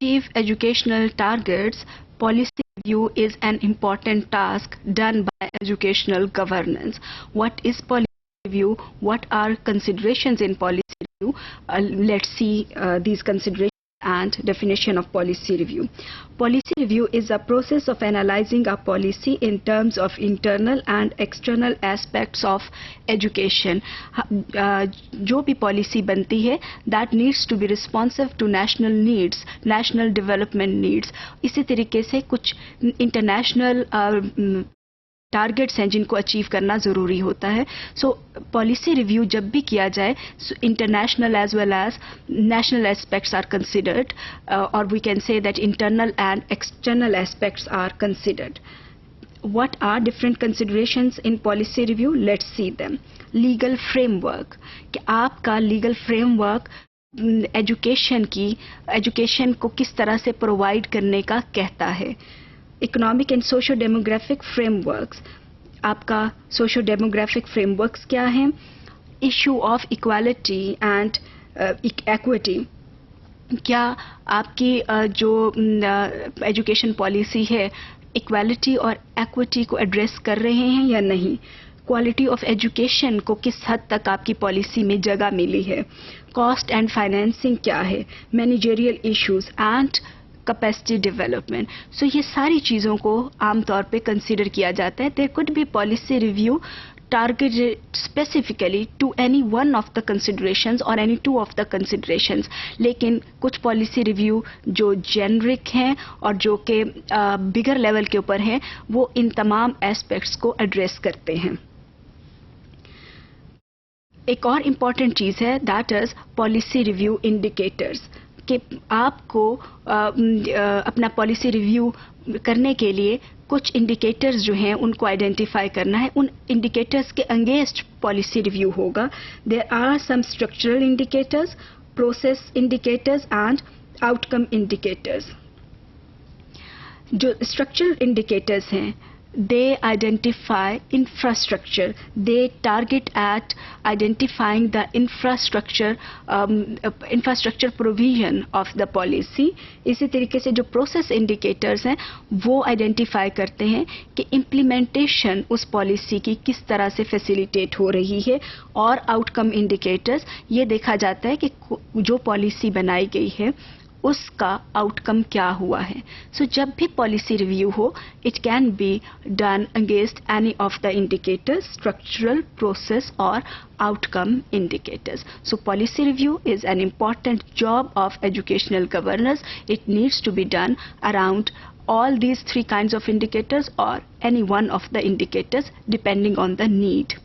achieve educational targets, policy review is an important task done by educational governance. What is policy review? What are considerations in policy review? Let's see these considerations and definition of policy review. Policy review is a process of analyzing a policy in terms of internal and external aspects of education. जो भी policy बनती है, that needs to be responsive to national needs, national development needs. इसी तरीके से कुछ international targets हैं जिनको अचीव करना ज़रूरी होता है. सो पॉलिसी रिव्यू जब भी किया जाए, international as well as national aspects are considered, और we can say that internal and external aspects are considered. What are different considerations in policy review? Let's see them. Legal framework, कि आपका legal framework education को किस तरह से provide करने का कहता है. Economic and socio demographic frameworks, आपका सोशो डेमोग्राफिक फ्रेमवर्क्स क्या हैं. Issue of equality and equity, क्या आपकी जो एजुकेशन पॉलिसी है इक्वालिटी और एक्विटी को एड्रेस कर रहे हैं या नहीं. क्वालिटी ऑफ एजुकेशन को किस हद तक आपकी पॉलिसी में जगह मिली है. कॉस्ट एंड फाइनेंसिंग क्या है. Managerial issues and capacity development. So ये सारी चीज़ों को आमतौर पे कंसीडर किया जाता है. There could be policy review targeted specifically to any one of the considerations or any two of the considerations. लेकिन कुछ पॉलिसी रिव्यू जो जेनरिक हैं और जो कि बिगर लेवल के ऊपर हैं, वो इन तमाम एस्पेक्ट्स को एड्रेस करते हैं. एक और इम्पॉर्टेंट चीज़ है, that is policy review indicators, कि आपको अपना पॉलिसी रिव्यू करने के लिए कुछ इंडिकेटर्स जो हैं उनको आइडेंटिफाई करना है. उन इंडिकेटर्स के अगेंस्ट पॉलिसी रिव्यू होगा. There are some structural indicators, process indicators and outcome indicators. जो स्ट्रक्चरल इंडिकेटर्स हैं, they identify infrastructure. They target at identifying the infrastructure provision of the policy. इसी तरीके से जो process indicators हैं वो identify करते हैं कि implementation उस policy की किस तरह से facilitate हो रही है. और outcome indicators, ये देखा जाता है कि जो policy बनाई गई है उसका आउटकम क्या हुआ है. सो जब भी पॉलिसी रिव्यू हो, it can be done against any of the indicators, structural, process और outcome indicators. So policy review is an important job of educational governance. It needs to be done around all these three kinds of indicators or any one of the indicators depending on the need.